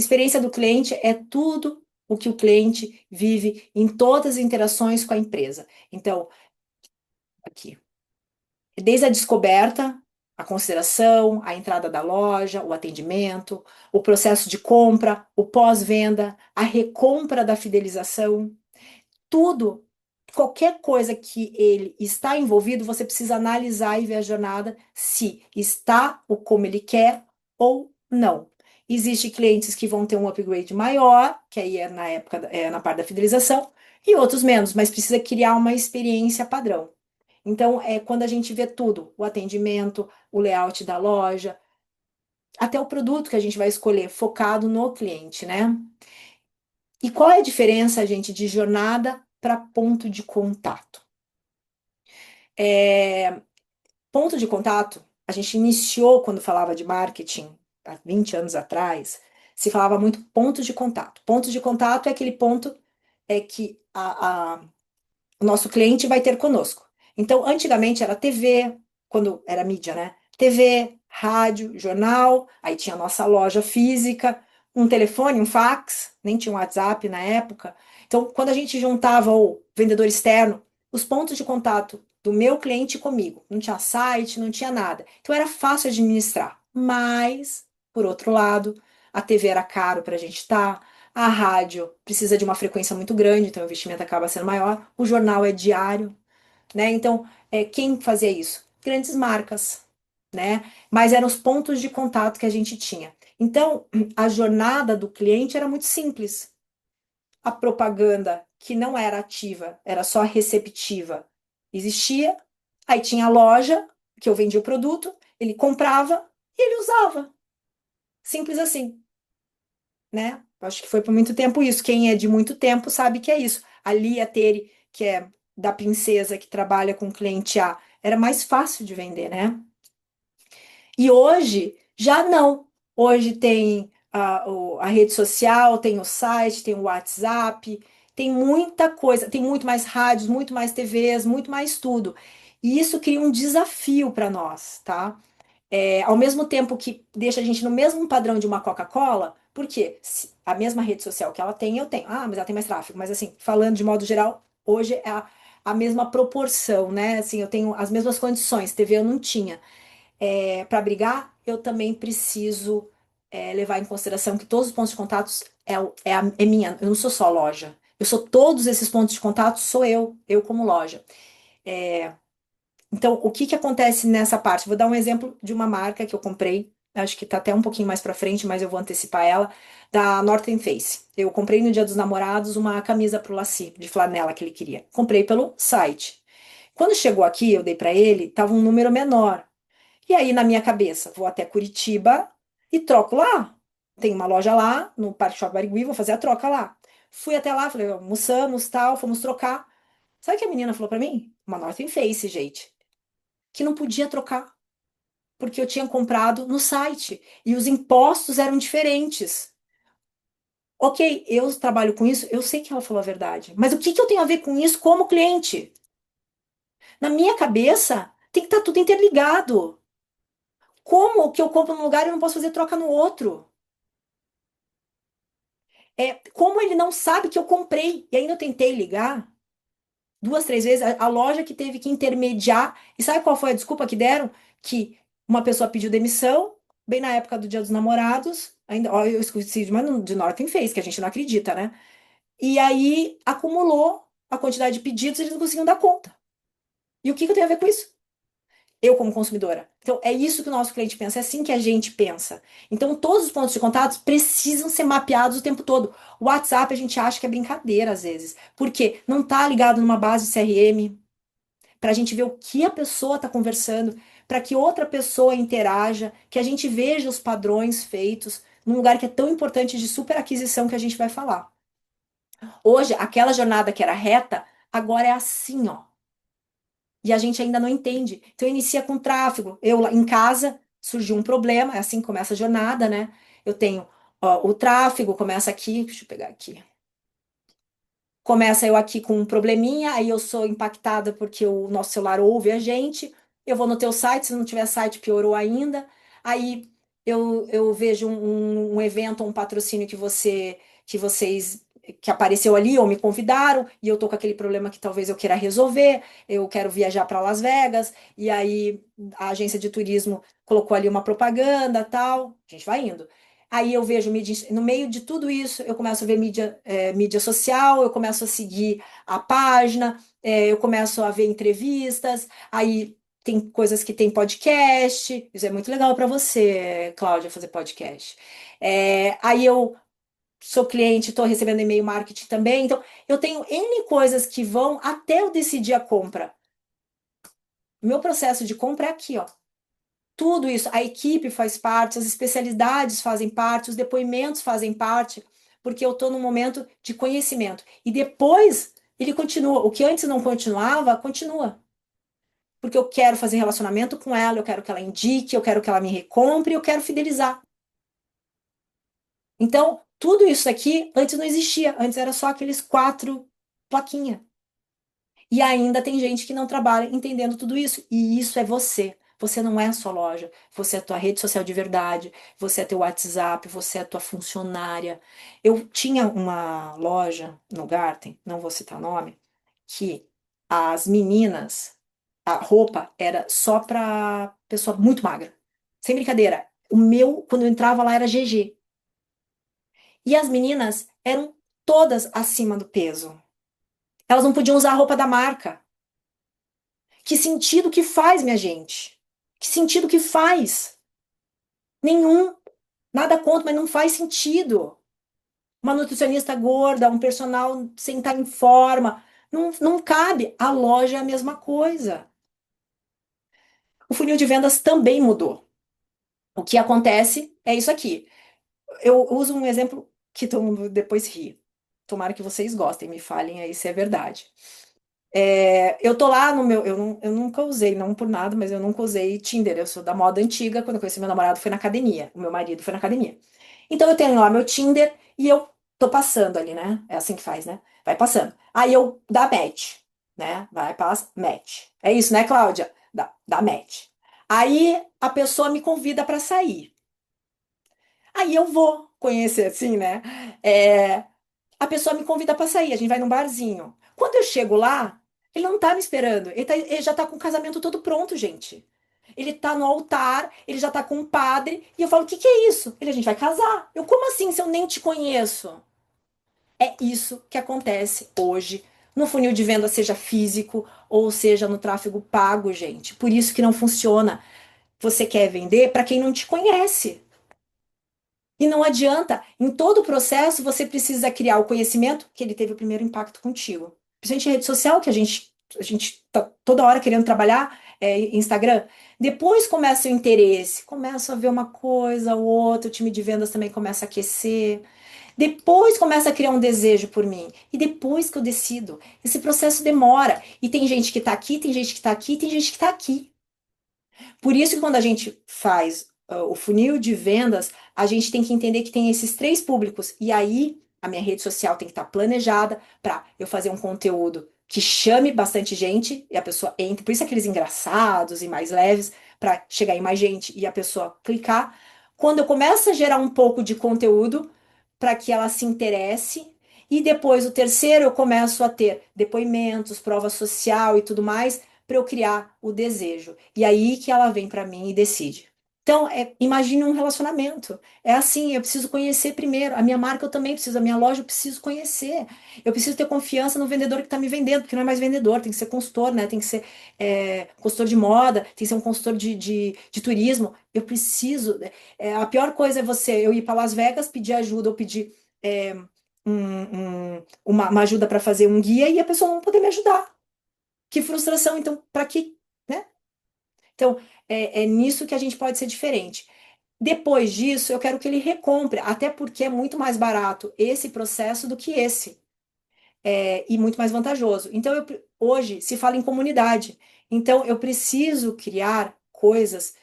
Experiência do cliente é tudo o que o cliente vive em todas as interações com a empresa. Então, aqui, desde a descoberta, a consideração, a entrada da loja, o atendimento, o processo de compra, o pós-venda, a recompra da fidelização, tudo, qualquer coisa que ele está envolvido, você precisa analisar e ver a jornada se está o como ele quer ou não. Existem clientes que vão ter um upgrade maior, que aí é na época, é na parte da fidelização, e outros menos, mas precisa criar uma experiência padrão. Então, é quando a gente vê tudo, o atendimento, o layout da loja, até o produto que a gente vai escolher, focado no cliente, né? E qual é a diferença, gente, de jornada para ponto de contato? É, ponto de contato, a gente iniciou quando falava de marketing, há 20 anos atrás, se falava muito ponto de contato. Ponto de contato é aquele ponto que o nosso cliente vai ter conosco. Então, antigamente era TV, quando era mídia, né? TV, rádio, jornal, aí tinha a nossa loja física, um telefone, um fax, nem tinha um WhatsApp na época. Então, quando a gente juntava o vendedor externo, os pontos de contato do meu cliente comigo, não tinha site, não tinha nada. Então, era fácil administrar. Mas, por outro lado, a TV era caro para a gente estar. A rádio precisa de uma frequência muito grande, então o investimento acaba sendo maior. O jornal é diário, né? Então, quem fazia isso? Grandes marcas, né? Mas eram os pontos de contato que a gente tinha. Então, a jornada do cliente era muito simples. A propaganda, que não era ativa, era só receptiva, existia. Aí tinha a loja, que eu vendia o produto, ele comprava e ele usava. Simples assim, né? Acho que foi por muito tempo isso. Quem é de muito tempo sabe que é isso. A Lia Tere, que é da Princesa, que trabalha com cliente A, era mais fácil de vender, né? E hoje, já não. Hoje tem a rede social, tem o site, tem o WhatsApp, tem muita coisa, tem muito mais rádios, muito mais TVs, muito mais tudo. E isso cria um desafio para nós, tá? Ao mesmo tempo que deixa a gente no mesmo padrão de uma Coca-Cola, porque a mesma rede social que ela tem, eu tenho. Ah, mas ela tem mais tráfego. Mas assim, falando de modo geral, hoje é a mesma proporção, né? Assim, eu tenho as mesmas condições. TV eu não tinha. Para brigar, eu também preciso levar em consideração que todos os pontos de contatos é minha. Eu não sou só loja. Eu sou todos esses pontos de contato, sou eu como loja. É, então, o que que acontece nessa parte? Vou dar um exemplo de uma marca que eu comprei, acho que tá até um pouquinho mais para frente, mas eu vou antecipar ela, da North Face. Eu comprei no Dia dos Namorados uma camisa pro Laci, de flanela que ele queria. Comprei pelo site. Quando chegou aqui, eu dei para ele, tava um número menor. E aí, na minha cabeça, vou até Curitiba e troco lá. Tem uma loja lá, no Parque Shopping Barigui, vou fazer a troca lá. Fui até lá, falei, almoçamos, tal, fomos trocar. Sabe o que a menina falou para mim? Uma North Face, gente, que não podia trocar, porque eu tinha comprado no site e os impostos eram diferentes. Ok, eu trabalho com isso, eu sei que ela falou a verdade, mas o que que eu tenho a ver com isso como cliente? Na minha cabeça, tem que estar tudo interligado. Como que eu compro num lugar e eu não posso fazer troca no outro? Como ele não sabe que eu comprei? E ainda eu tentei ligar duas, três vezes, a loja que teve que intermediar. E sabe qual foi a desculpa que deram? Que uma pessoa pediu demissão, bem na época do Dia dos Namorados, ainda, ó, eu esqueci de Norton fez, que a gente não acredita, né? E aí acumulou a quantidade de pedidos e eles não conseguiam dar conta. E o que que eu tenho a ver com isso? Eu como consumidora. Então, é isso que o nosso cliente pensa, é assim que a gente pensa. Então, todos os pontos de contato precisam ser mapeados o tempo todo. O WhatsApp a gente acha que é brincadeira às vezes, porque não está ligado numa base de CRM, para a gente ver o que a pessoa está conversando, para que outra pessoa interaja, que a gente veja os padrões feitos num lugar que é tão importante de superaquisição que a gente vai falar. Hoje, aquela jornada que era reta, agora é assim, ó. E a gente ainda não entende. Então, inicia com tráfego. Eu lá em casa surgiu um problema, é assim que começa a jornada, né? Eu tenho o tráfego, começa aqui, deixa eu pegar aqui. Começa eu aqui com um probleminha, aí eu sou impactada porque o nosso celular ouve a gente. Eu vou no teu site, se não tiver site, piorou ainda. Aí eu vejo um evento, um patrocínio que vocês que apareceu ali ou me convidaram e eu tô com aquele problema que talvez eu queira resolver. Eu quero viajar para Las Vegas e aí a agência de turismo colocou ali uma propaganda, tal. A gente vai indo. Aí eu vejo mídia, no meio de tudo isso, eu começo a ver mídia, mídia social, eu começo a seguir a página, eu começo a ver entrevistas, aí tem coisas que tem podcast, isso é muito legal para você, Cláudia, fazer podcast. Aí eu sou cliente, estou recebendo e-mail marketing também, então eu tenho N coisas que vão até eu decidir a compra. O meu processo de compra é aqui, ó. Tudo isso, a equipe faz parte, as especialidades fazem parte, os depoimentos fazem parte, porque eu estou num momento de conhecimento. E depois ele continua. O que antes não continuava, continua. Porque eu quero fazer relacionamento com ela, eu quero que ela indique, eu quero que ela me recompre, eu quero fidelizar. Então, tudo isso aqui antes não existia. Antes era só aqueles quatro plaquinha. E ainda tem gente que não trabalha entendendo tudo isso. E isso é você. Você não é a sua loja. Você é a tua rede social de verdade. Você é teu WhatsApp. Você é a tua funcionária. Eu tinha uma loja no Garten, não vou citar nome, que as meninas, a roupa era só pra pessoa muito magra. Sem brincadeira. O meu, quando eu entrava lá, era GG. E as meninas eram todas acima do peso. Elas não podiam usar a roupa da marca. Que sentido que faz, minha gente? Que sentido que faz? Nenhum. Nada contra, mas não faz sentido. Uma nutricionista gorda, um personal sem estar em forma. Não, não cabe. A loja é a mesma coisa. O funil de vendas também mudou. O que acontece é isso aqui. Eu uso um exemplo que todo mundo depois ri. Tomara que vocês gostem, me falem aí se é verdade. Eu tô lá no meu. Eu nunca usei, não por nada, mas eu nunca usei Tinder. Eu sou da moda antiga. Quando eu conheci meu namorado, foi na academia. O meu marido foi na academia. Então eu tenho lá meu Tinder e eu tô passando ali, né? É assim que faz, né? Vai passando. Aí eu dá match, né? Vai, passa, match. É isso, né, Cláudia? Dá match. Aí a pessoa me convida pra sair. Aí eu vou conhecer, assim, né? É, a pessoa me convida para sair, a gente vai num barzinho. Quando eu chego lá, ele não tá me esperando. Ele já tá com o casamento todo pronto, gente. Ele tá no altar, ele já tá com um padre, e eu falo: "O que que é isso?" Ele: "A gente vai casar." Eu: "Como assim, se eu nem te conheço?" É isso que acontece hoje no funil de venda, seja físico ou seja no tráfego pago, gente. Por isso que não funciona. Você quer vender para quem não te conhece. E não adianta, em todo o processo você precisa criar o conhecimento que ele teve o primeiro impacto contigo. Principalmente em rede social, que a gente tá toda hora querendo trabalhar, Instagram. Depois começa o interesse, começa a ver uma coisa ou outra, o time de vendas também começa a aquecer. Depois começa a criar um desejo por mim. E depois que eu decido. Esse processo demora. E tem gente que tá aqui, tem gente que tá aqui, tem gente que tá aqui. Por isso que quando a gente faz o funil de vendas, a gente tem que entender que tem esses três públicos. E aí, a minha rede social tem que estar planejada para eu fazer um conteúdo que chame bastante gente e a pessoa entre. Por isso aqueles engraçados e mais leves, para chegar em mais gente e a pessoa clicar. Quando eu começo a gerar um pouco de conteúdo para que ela se interesse. E depois, o terceiro, eu começo a ter depoimentos, prova social e tudo mais para eu criar o desejo. E aí que ela vem para mim e decide. Então, imagine um relacionamento. É assim, eu preciso conhecer primeiro. A minha marca eu também preciso, a minha loja eu preciso conhecer. Eu preciso ter confiança no vendedor que está me vendendo, porque não é mais vendedor, tem que ser consultor, né? Tem que ser consultor de moda, tem que ser um consultor de turismo. Eu preciso. A pior coisa é eu ir para Las Vegas, pedir ajuda ou pedir uma ajuda para fazer um guia e a pessoa não poder me ajudar. Que frustração, então, para que, né? Então, é nisso que a gente pode ser diferente. Depois disso, eu quero que ele recompre, até porque é muito mais barato esse processo do que esse, e muito mais vantajoso. Então, hoje se fala em comunidade. Então, eu preciso criar coisas,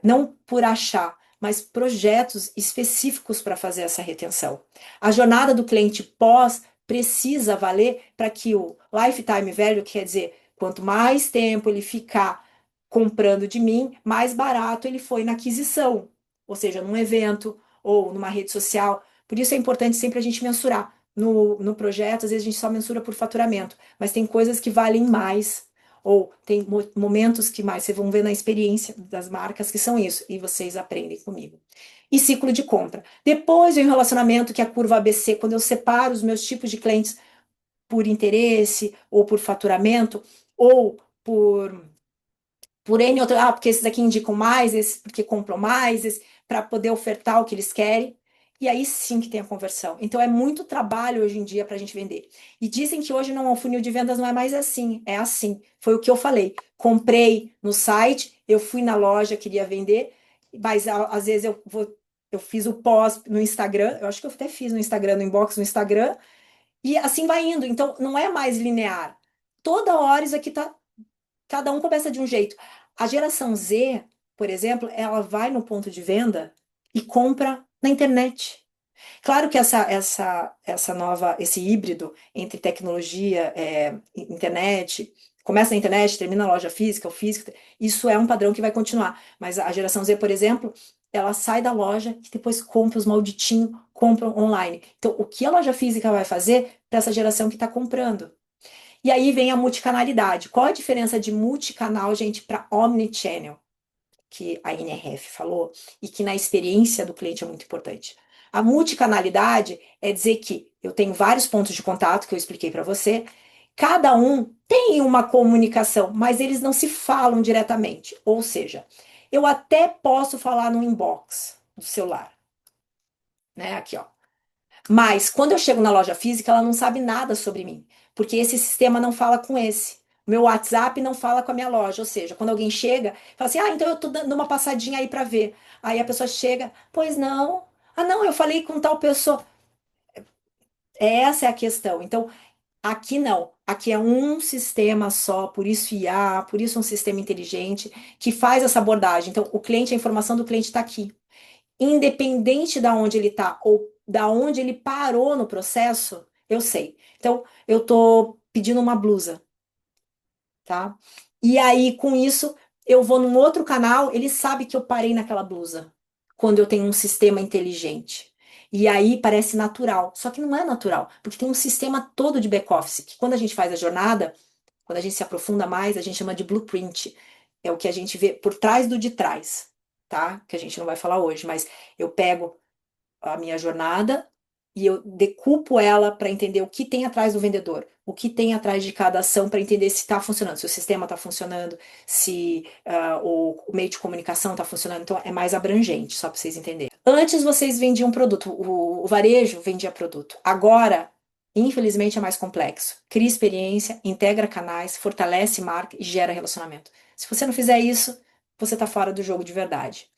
não por achar, mas projetos específicos para fazer essa retenção. A jornada do cliente pós precisa valer para que o lifetime value, quer dizer, quanto mais tempo ele ficar comprando de mim, mais barato ele foi na aquisição. ou seja, num evento ou numa rede social. Por isso é importante sempre a gente mensurar. No projeto, às vezes a gente só mensura por faturamento, mas tem coisas que valem mais, ou tem momentos que mais. Vocês vão ver na experiência das marcas que são isso, e vocês aprendem comigo. E ciclo de compra. Depois vem o relacionamento, que é a curva ABC, quando eu separo os meus tipos de clientes por interesse, ou por faturamento, ou por N outro, porque esses aqui indicam mais, esses porque compram mais, para poder ofertar o que eles querem. E aí sim que tem a conversão. Então é muito trabalho hoje em dia para a gente vender. E dizem que hoje não, o funil de vendas não é mais assim, é assim. Foi o que eu falei. Comprei no site, eu fui na loja, queria vender, mas às vezes eu fiz o pós no Instagram, eu acho que eu até fiz no Instagram, no inbox no Instagram, e assim vai indo. Então não é mais linear. Toda hora isso aqui tá. Cada um começa de um jeito. A geração Z, por exemplo, ela vai no ponto de venda e compra na internet. Claro que essa nova, esse híbrido entre tecnologia, internet, começa na internet, termina na loja física, o físico, isso é um padrão que vai continuar. Mas a geração Z, por exemplo, ela sai da loja e depois compra os malditinhos, compram online. Então, o que a loja física vai fazer para essa geração que está comprando? E aí vem a multicanalidade. Qual a diferença de multicanal, gente, para omnichannel, que a NRF falou, e que na experiência do cliente é muito importante? A multicanalidade é dizer que eu tenho vários pontos de contato que eu expliquei para você, cada um tem uma comunicação, mas eles não se falam diretamente. Ou seja, eu até posso falar no inbox do celular, né? Aqui, ó. Mas quando eu chego na loja física, ela não sabe nada sobre mim, porque esse sistema não fala com esse. Meu WhatsApp não fala com a minha loja, ou seja, quando alguém chega, fala assim: "Ah, então eu tô dando uma passadinha aí para ver". Aí a pessoa chega: "Pois não. Ah, não, eu falei com tal pessoa". Essa é a questão. Então, aqui não. Aqui é um sistema só, por isso IA, por isso um sistema inteligente que faz essa abordagem. Então, o cliente, a informação do cliente está aqui, independente da onde ele está ou da onde ele parou no processo, eu sei. Então, eu tô pedindo uma blusa, tá? E aí, com isso, eu vou num outro canal, ele sabe que eu parei naquela blusa, quando eu tenho um sistema inteligente. E aí parece natural, só que não é natural, porque tem um sistema todo de back-office, que quando a gente faz a jornada, quando a gente se aprofunda mais, a gente chama de blueprint. É o que a gente vê por trás do de trás, tá? Que a gente não vai falar hoje, mas eu pego a minha jornada e eu decupo ela para entender o que tem atrás do vendedor, o que tem atrás de cada ação para entender se está funcionando, se o sistema está funcionando, se o meio de comunicação está funcionando. Então é mais abrangente, só para vocês entenderem. Antes vocês vendiam produto, o varejo vendia produto. Agora, infelizmente, é mais complexo. Cria experiência, integra canais, fortalece marca e gera relacionamento. Se você não fizer isso, você está fora do jogo de verdade.